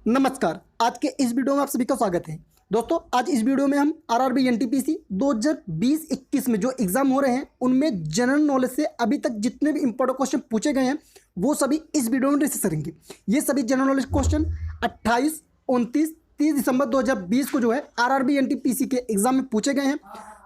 नमस्कार। आज के इस वीडियो में आप सभी का स्वागत है। दोस्तों, आज इस वीडियो में हम आरआरबी एनटीपीसी 2020-21 में जो एग्जाम हो रहे हैं उनमें जनरल नॉलेज से अभी तक जितने भी इंपॉर्टेंट क्वेश्चन पूछे गए हैं वो सभी इस वीडियो में डिस्कस करेंगे। ये सभी जनरल नॉलेज क्वेश्चन 28, 29, 30 दिसंबर 2020 को जो है आरआरबी एनटीपीसी के एग्जाम में पूछे गए हैं।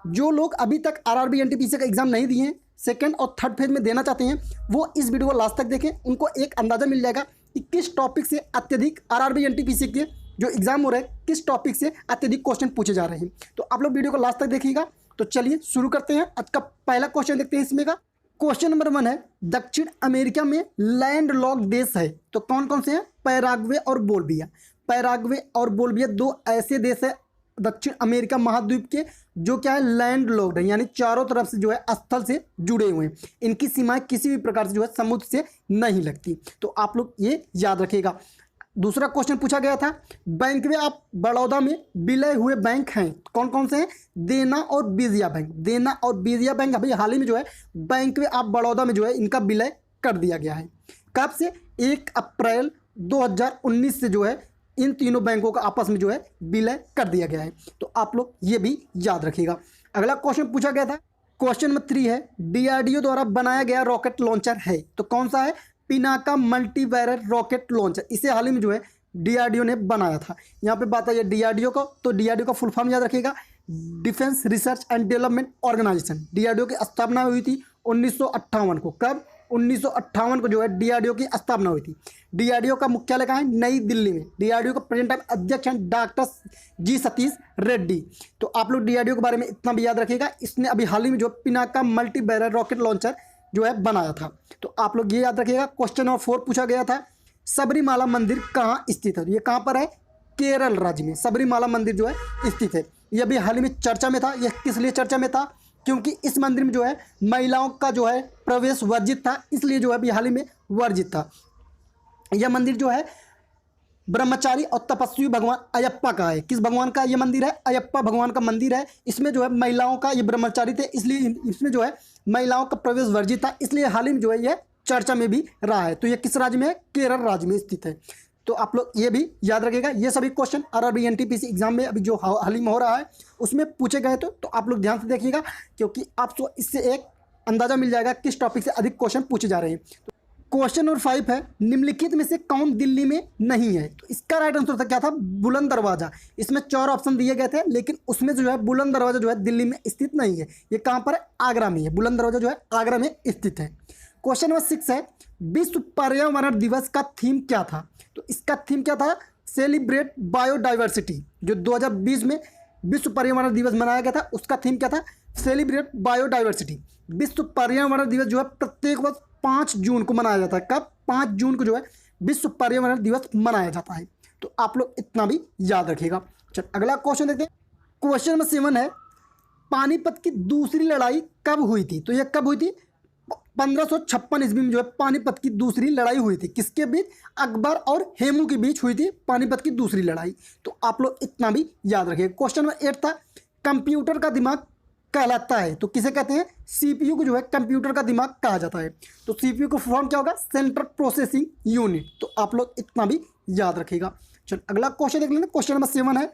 जो लोग अभी तक आरआरबी एनटीपीसी का एग्जाम नहीं दिए हैं, सेकेंड और थर्ड फेज में देना चाहते हैं, वो इस वीडियो को लास्ट तक देखें। उनको एक अंदाजा मिल जाएगा कि किस टॉपिक से अत्यधिक आरआरबी एनटीपीसी के जो एग्जाम हो रहे हैं किस टॉपिक से अत्यधिक क्वेश्चन पूछे जा रहे हैं। तो आप लोग वीडियो को लास्ट तक देखिएगा। तो चलिए शुरू करते हैं। आज का पहला क्वेश्चन देखते हैं इसमें का। क्वेश्चन नंबर 1 है, दक्षिण अमेरिका में लैंड लॉक देश है तो कौन कौन से हैं? पैराग्वे और बोल्विया। पैराग्वे और बोल्विया दो ऐसे देश है दक्षिण अमेरिका महाद्वीप के जो क्या है लैंड लॉक्ड है, यानी चारों तरफ से जो है स्थल से जुड़े हुए हैं। इनकी सीमाएं किसी भी प्रकार से जो है समुद्र से नहीं लगती। तो आप लोग ये याद रखिएगा। दूसरा क्वेश्चन पूछा गया था, बैंकवे ऑफ बड़ौदा में विलय हुए बैंक हैं कौन कौन से हैं? देना और विजया बैंक। देना और विजया बैंक अभी हाल ही में जो है बैंकवे ऑफ बड़ौदा में जो है इनका विलय कर दिया गया है। कब से? 1 अप्रैल 2019 से जो है इन तीनों बैंकों का आपस में जो है विलय कर दिया गया है। तो आप लोग ये भी याद रखिएगा। अगला क्वेश्चन पूछा गया था, क्वेश्चन नंबर 3 है, डीआरडीओ द्वारा बनाया गया रॉकेट लॉन्चर है तो कौन सा है? Pinaka multi barrel rocket launcher. इसे हाल ही में जो है डीआरडीओ ने बनाया था। यहाँ पे बात है डीआरडीओ को, तो डीआरडीओ का फुल फॉर्म याद रखिएगा, defence research and development organisation. DRDO की स्थापना हुई थी 1958 को। कब? 1958 को जो है डीआरडीओ की स्थापना हुई थी। डीआरडीओ का मुख्यालय कहाँ है? नई दिल्ली में। डीआरडीओ का प्रेजेंट टाइम अध्यक्ष हैं डॉक्टर जी सतीश रेड्डी। तो आप लोग डीआरडीओ के बारे में इतना भी याद रखिएगा। इसने अभी हाल ही में जो Pinaka multi barrel rocket launcher जो है बनाया था। तो आप लोग ये याद रखिएगा। क्वेश्चन नंबर 4 पूछा गया था, सबरीमाला मंदिर कहाँ स्थित है? ये कहाँ पर है? केरल राज्य में सबरीमाला मंदिर जो है स्थित है। ये अभी हाल ही में चर्चा में था। यह किस लिए चर्चा में था? क्योंकि इस मंदिर में जो है महिलाओं का जो है प्रवेश वर्जित था, इसलिए जो है अभी हाल ही में वर्जित था। यह मंदिर जो है ब्रह्मचारी और तपस्वी भगवान अयप्पा का है। किस भगवान का ये मंदिर है? अयप्पा भगवान का मंदिर है। इसमें जो है महिलाओं का, ये ब्रह्मचारी थे इसलिए इसमें जो है महिलाओं का प्रवेश वर्जित था, इसलिए हाल ही में जो है यह चर्चा में भी रहा है। तो ये किस राज्य में है? केरल राज्य में स्थित है। तो आप लोग ये भी याद रखिएगा। ये सभी क्वेश्चन आरआरबी एनटीपीसी एग्जाम में अभी जो हाल ही में हो रहा है उसमें पूछे गए तो आप लोग ध्यान से देखिएगा, क्योंकि आपको इससे एक अंदाजा मिल जाएगा किस टॉपिक से अधिक क्वेश्चन पूछे जा रहे हैं। क्वेश्चन नंबर 5 है, निम्नलिखित में से कौन दिल्ली में नहीं है? तो इसका राइट आंसर था क्या था? बुलंद दरवाजा। इसमें 4 ऑप्शन दिए गए थे, लेकिन उसमें जो है बुलंद दरवाजा जो है दिल्ली में स्थित नहीं है। ये कहाँ पर है? आगरा में है। बुलंद दरवाजा जो है आगरा में स्थित है। क्वेश्चन नंबर 6 है, विश्व पर्यावरण दिवस का थीम क्या था? तो इसका थीम क्या था? Celebrate biodiversity. जो 2020 में विश्व पर्यावरण दिवस मनाया गया था उसका थीम क्या था? Celebrate biodiversity. विश्व पर्यावरण दिवस जो है प्रत्येक वर्ष 5 जून को मनाया जाता है। कब? 5 जून को जो है विश्व पर्यावरण दिवस मनाया जाता है। तो आप लोग इतना भी याद रखिएगा। चल अगला क्वेश्चन देखते हैं। क्वेश्चन नंबर 7 है, पानीपत की दूसरी लड़ाई कब हुई थी? तो यह कब हुई थी? 1556 ईस्वी में जो है पानीपत की दूसरी लड़ाई हुई थी। किसके बीच? अकबर और हेमू के बीच हुई थी पानीपत की दूसरी लड़ाई। तो आप लोग इतना भी याद रखिएगा। क्वेश्चन नंबर 8 था, कंप्यूटर का दिमाग कहलाता है तो किसे कहते हैं? सीपीयू को जो है कंप्यूटर का दिमाग कहा जाता है। तो सीपीयू का फॉर्म क्या होगा? Central processing unit. तो आप लोग इतना भी याद रखिएगा। चलो अगला क्वेश्चन देख लेंगे। क्वेश्चन नंबर 7 है,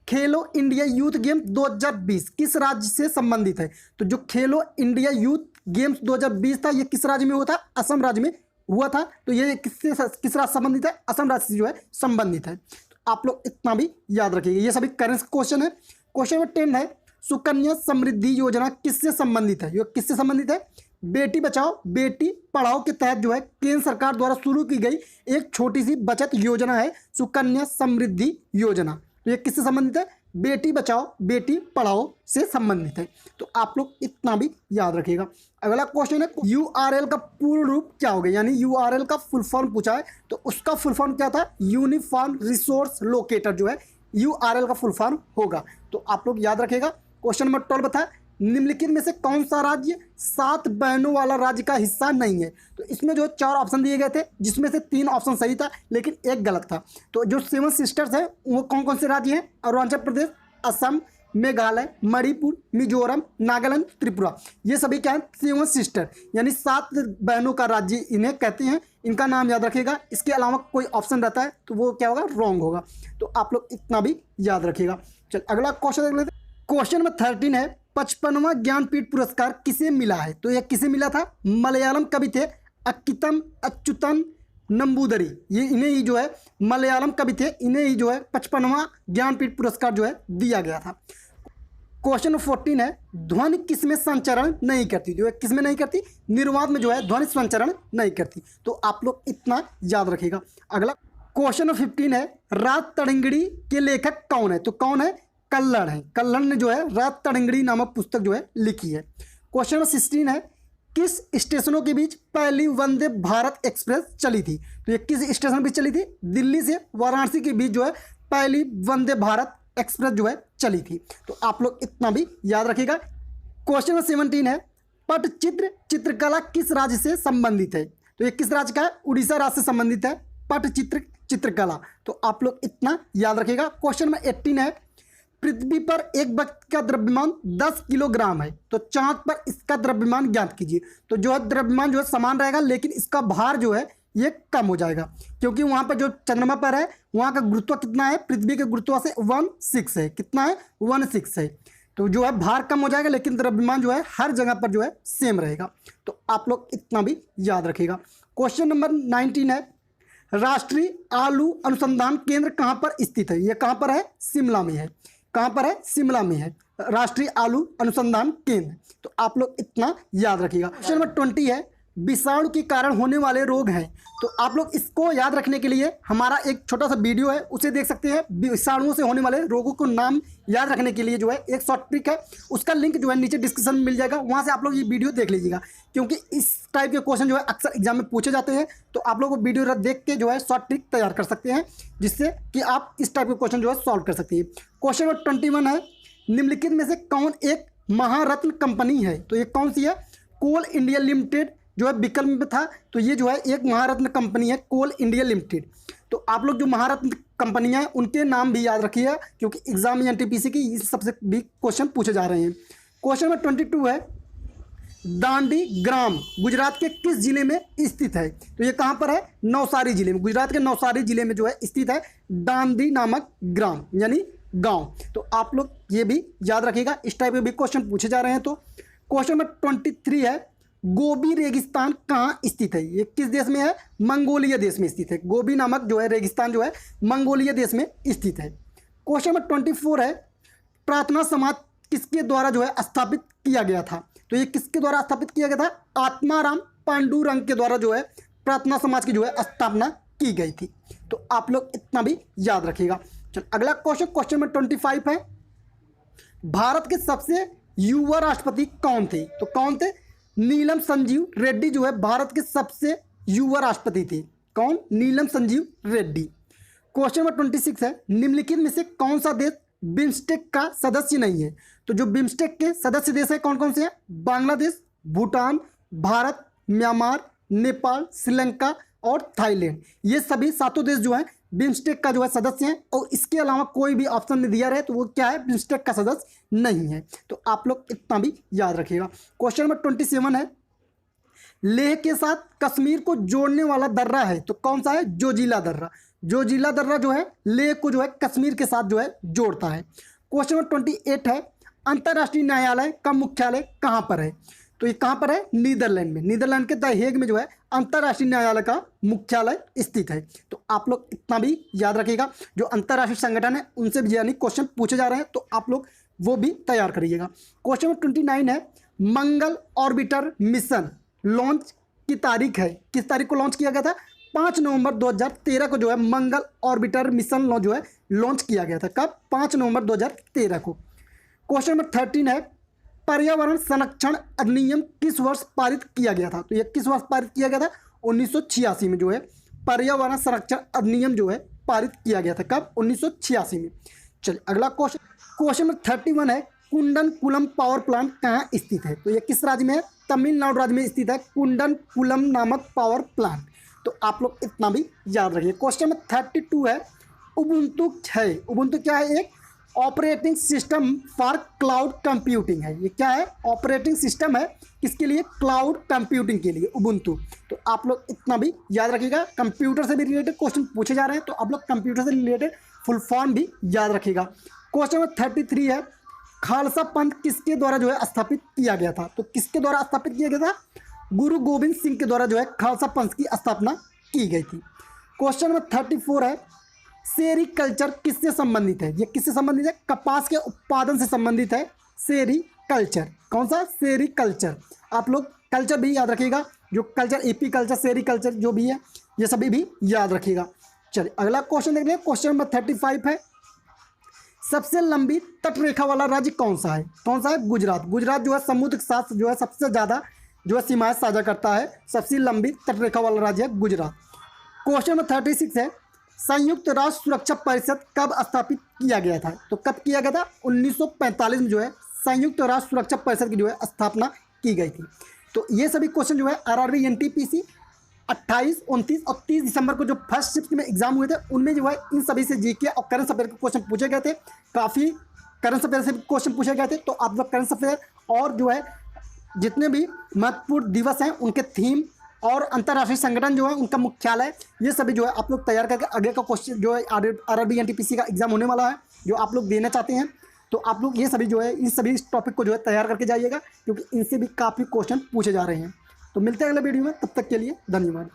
खेलो इंडिया यूथ गेम 2020 किस राज्य से संबंधित है? तो जो खेलो इंडिया यूथ गेम्स 2020 था ये किस राज्य में हुआ था? असम राज्य में हुआ था। तो ये किस राज्य से संबंधित है? असम राज्य से जो है संबंधित है। तो आप लोग इतना भी याद रखिएगा। ये सभी करंट क्वेश्चन है। क्वेश्चन नंबर 10 है, सुकन्या समृद्धि योजना किससे संबंधित है? ये किससे संबंधित है? बेटी बचाओ बेटी पढ़ाओ के तहत जो है केंद्र सरकार द्वारा शुरू की गई एक छोटी सी बचत योजना है सुकन्या समृद्धि योजना। तो ये किससे संबंधित है? बेटी बचाओ बेटी पढ़ाओ से संबंधित है। तो आप लोग इतना भी याद रखिएगा। अगला क्वेश्चन है, यूआरएल का पूर्ण रूप क्या होगा? यानी यूआरएल का फुल फॉर्म पूछा है तो उसका फुल फॉर्म क्या था? यूनिफॉर्म रिसोर्स लोकेटर जो है यूआरएल का फुल फॉर्म होगा। तो आप लोग याद रखिएगा। क्वेश्चन नंबर 12 था, निम्नलिखित में से कौन सा राज्य 7 बहनों वाला राज्य का हिस्सा नहीं है? तो इसमें जो 4 ऑप्शन दिए गए थे जिसमें से 3 ऑप्शन सही था लेकिन एक गलत था। तो जो 7 सिस्टर्स है वो कौन कौन से राज्य हैं? अरुणाचल प्रदेश, असम, मेघालय, मणिपुर, मिजोरम, नागालैंड, त्रिपुरा। ये सभी क्या है? 7 सिस्टर यानी 7 बहनों का राज्य इन्हें कहते हैं। इनका नाम याद रखिएगा। इसके अलावा कोई ऑप्शन रहता है तो वो क्या होगा? रॉन्ग होगा। तो आप लोग इतना भी याद रखिएगा। चल अगला क्वेश्चन देख लेते हैं। क्वेश्चन नंबर 13 है 55वां ज्ञानपीठ पुरस्कार किसे मिला है? तो यह किसे मिला था? मलयालम कवि थे अक्कितम अच्युतन नंबूदरी। ये इन्हें ही जो है मलयालम कवि थे, इन्हें ही जो है 55वां ज्ञानपीठ पुरस्कार जो है दिया गया था। क्वेश्चन नंबर 14 है ध्वनि किसमें संचरण नहीं करती? जो है किसमें नहीं करती? निर्वात में जो है ध्वनि संचरण नहीं करती। तो आप लोग इतना याद रखिएगा। अगला क्वेश्चन नंबर 15 है रात तड़ंगड़ी के लेखक कौन है? तो कौन है? कल्लड़ है। कल्लड़ ने जो है रात तड़ंगड़ी नामक पुस्तक जो है लिखी है। क्वेश्चन नंबर 16 है किस स्टेशनों के बीच पहली वंदे भारत एक्सप्रेस चली थी? तो ये किस स्टेशन पर चली थी? दिल्ली से वाराणसी के बीच जो है पहली वंदे भारत एक्सप्रेस जो है चली थी। तो आप लोग इतना भी याद रखिएगा। क्वेश्चन नंबर 17 है पटचित्र चित्रकला किस राज्य से संबंधित है? तो ये किस राज्य का है? उड़ीसा राज्य से संबंधित है पटचित्र चित्रकला। तो आप लोग इतना याद रखिएगा। क्वेश्चन नंबर 18 है पृथ्वी पर एक व्यक्ति का द्रव्यमान 10 किलोग्राम है, तो चांद पर इसका द्रव्यमान ज्ञात कीजिए। तो जो है द्रव्यमान जो है समान रहेगा, लेकिन इसका भार जो है ये कम हो जाएगा, क्योंकि वहाँ पर जो चंद्रमा पर है वहाँ का गुरुत्व कितना है? पृथ्वी के गुरुत्व से 16 है। कितना है? 16 है। तो जो है भार कम हो जाएगा, लेकिन द्रव्यमान जो है हर जगह पर जो है सेम रहेगा। तो आप लोग इतना भी याद रखिएगा। क्वेश्चन नंबर 19 है राष्ट्रीय आलू अनुसंधान केंद्र कहाँ पर स्थित है? ये कहाँ पर है? शिमला में है। कहाँ पर है? शिमला में है राष्ट्रीय आलू अनुसंधान केंद्र। तो आप लोग इतना याद रखिएगा। क्वेश्चन नंबर 20 है विषाणु के कारण होने वाले रोग हैं। तो आप लोग इसको याद रखने के लिए हमारा एक छोटा सा वीडियो है, उसे देख सकते हैं। विषाणुओं से होने वाले रोगों को नाम याद रखने के लिए जो है एक शॉर्ट ट्रिक है, उसका लिंक जो है नीचे डिस्क्रिप्शन में मिल जाएगा, वहाँ से आप लोग ये वीडियो देख लीजिएगा। क्योंकि इस टाइप के क्वेश्चन जो है अक्सर एग्जाम में पूछे जाते हैं, तो आप लोग वो वीडियो देख के जो है शॉर्ट ट्रिक तैयार कर सकते हैं, जिससे कि आप इस टाइप के क्वेश्चन जो है सॉल्व कर सकते हैं। क्वेश्चन नंबर 21 है निम्नलिखित में से कौन एक महारत्न कंपनी है? तो ये कौन सी है? कोल इंडिया लिमिटेड जो है विकल्प में था, तो ये जो है एक महारत्न कंपनी है कोल इंडिया लिमिटेड। तो आप लोग जो महारत्न कंपनियां हैं उनके नाम भी याद रखिए, क्योंकि एग्जाम में एनटीपीसी की इस सबसे भी क्वेश्चन पूछे जा रहे हैं। क्वेश्चन नंबर 22 है दांडी ग्राम गुजरात के किस जिले में स्थित है? तो ये कहाँ पर है? नवसारी जिले में। गुजरात के नवसारी जिले में जो है स्थित है दांडी नामक ग्राम यानी गाँव। तो आप लोग ये भी याद रखिएगा, इस टाइप के भी क्वेश्चन पूछे जा रहे हैं। तो क्वेश्चन नंबर 23 है गोबी रेगिस्तान कहाँ स्थित है? ये किस देश में है? मंगोलिया देश में स्थित है। गोबी नामक जो है रेगिस्तान जो है मंगोलिया देश में स्थित है। क्वेश्चन नंबर 24 है प्रार्थना समाज किसके द्वारा जो है स्थापित किया गया था? तो ये किसके द्वारा स्थापित किया गया था? आत्माराम पांडुरंग के द्वारा जो है प्रार्थना समाज की जो है स्थापना की गई थी। तो आप लोग इतना भी याद रखिएगा। चलो अगला क्वेश्चन नंबर 25 है भारत के सबसे युवा राष्ट्रपति कौन थे? तो कौन थे? नीलम संजीव रेड्डी जो है भारत के सबसे युवा राष्ट्रपति थे। कौन? नीलम संजीव रेड्डी। क्वेश्चन नंबर 26 है निम्नलिखित में से कौन सा देश बिम्स्टेक का सदस्य नहीं है? तो जो बिम्स्टेक के सदस्य देश है कौन कौन से हैं? बांग्लादेश, भूटान, भारत, म्यांमार, नेपाल, श्रीलंका और थाईलैंड। ये सभी 7 देश जो हैं बिम्स्टेक का जो है सदस्य हैं, और इसके अलावा कोई भी ऑप्शन में दिया रहे तो वो क्या है? बिम्स्टेक का सदस्य नहीं है। तो आप लोग इतना भी याद रखिएगा। क्वेश्चन नंबर 27 है लेह के साथ कश्मीर को जोड़ने वाला दर्रा है, तो कौन सा है? जोजिला दर्रा। जोजिला दर्रा जो है लेह को जो है कश्मीर के साथ जो है जोड़ता है। क्वेश्चन नंबर 28 है अंतर्राष्ट्रीय न्यायालय का मुख्यालय कहाँ पर है? तो ये कहाँ पर है? नीदरलैंड में। नीदरलैंड के द हेग में जो है अंतर्राष्ट्रीय न्यायालय का मुख्यालय स्थित है। तो आप लोग इतना भी याद रखिएगा। जो अंतर्राष्ट्रीय संगठन है उनसे भी यानी क्वेश्चन पूछे जा रहे हैं, तो आप लोग वो भी तैयार करिएगा। क्वेश्चन नंबर 29 है मंगल ऑर्बिटर मिशन लॉन्च की तारीख है, किस तारीख को लॉन्च किया गया था? 5 नवंबर 2013 को जो है मंगल ऑर्बिटर मिशन जो है लॉन्च किया गया था। कब? 5 नवंबर 2013 को। क्वेश्चन नंबर 13 है पर्यावरण संरक्षण अधिनियम किस वर्ष पारित किया गया था? तो ये किस वर्ष पारित किया गया था? 1986 में जो है पर्यावरण संरक्षण अधिनियम जो है पारित किया गया था। कब? 1986 में। चलिए अगला क्वेश्चन नंबर 31 है कुंडनकुलम पावर प्लांट कहाँ स्थित है? तो ये किस राज्य में है? तमिलनाडु राज्य में स्थित है कुंडनकुलम नामक पावर प्लांट। तो आप लोग इतना भी याद रखिए। क्वेश्चन नंबर 32 है उबुंटू है। उबुंटू क्या है? एक operating system for cloud computing है। ये क्या है? ऑपरेटिंग सिस्टम है किसके लिए? क्लाउड कंप्यूटिंग के लिए, उबुंटू। तो आप लोग इतना भी याद रखिएगा। कंप्यूटर से भी रिलेटेड क्वेश्चन पूछे जा रहे हैं, तो आप लोग कंप्यूटर से रिलेटेड फुल फॉर्म भी याद रखिएगा। क्वेश्चन नंबर 33 है, खालसा पंथ किसके द्वारा जो है स्थापित किया गया था? तो किसके द्वारा स्थापित किया गया था? गुरु गोविंद सिंह के द्वारा जो है खालसा पंथ की स्थापना की गई थी। क्वेश्चन नंबर 34 है, सेरीकल्चर किससे संबंधित है? ये किससे संबंधित है? कपास के उत्पादन से संबंधित है सेरीकल्चर। कौन सा? सेरीकल्चर। आप लोग कल्चर भी याद रखिएगा, जो कल्चर, एपी कल्चर, सेरीकल्चर जो भी है, ये सभी भी याद रखिएगा। चलिए अगला क्वेश्चन देख लें। क्वेश्चन नंबर 35 है, सबसे लंबी तटरेखा वाला राज्य कौन सा है? कौन सा है? गुजरात। गुजरात जो है समुद्र के साथ जो है सबसे ज़्यादा जो है सीमाएं साझा करता है। सबसे लंबी तटरेखा वाला राज्य है गुजरात। क्वेश्चन नंबर 36 है, संयुक्त राष्ट्र सुरक्षा परिषद कब स्थापित किया गया था? तो कब किया गया था? 1945 में जो है संयुक्त राष्ट्र सुरक्षा परिषद की जो है स्थापना की गई थी। तो ये सभी क्वेश्चन जो है आरआरबी एनटीपीसी 28, 29 और 30 दिसंबर को जो फर्स्ट शिफ्ट में एग्जाम हुए थे, उनमें जो है इन सभी से जीके और करंट अफेयर के क्वेश्चन पूछे गए थे। काफ़ी करंट अफेयर से क्वेश्चन पूछे गए थे। तो आप लोग करंट अफेयर और जो है जितने भी महत्वपूर्ण दिवस हैं उनके थीम और अंतर्राष्ट्रीय संगठन जो है उनका मुख्यालय, ये सभी जो है आप लोग तैयार करके आगे का क्वेश्चन जो है आरआरबी एनटीपीसी का एग्जाम होने वाला है, जो आप लोग देना चाहते हैं, तो आप लोग ये सभी जो है इन सभी टॉपिक को जो है तैयार करके जाइएगा, क्योंकि इनसे भी काफ़ी क्वेश्चन पूछे जा रहे हैं। तो मिलते हैं अगले वीडियो में, तब तक के लिए धन्यवाद।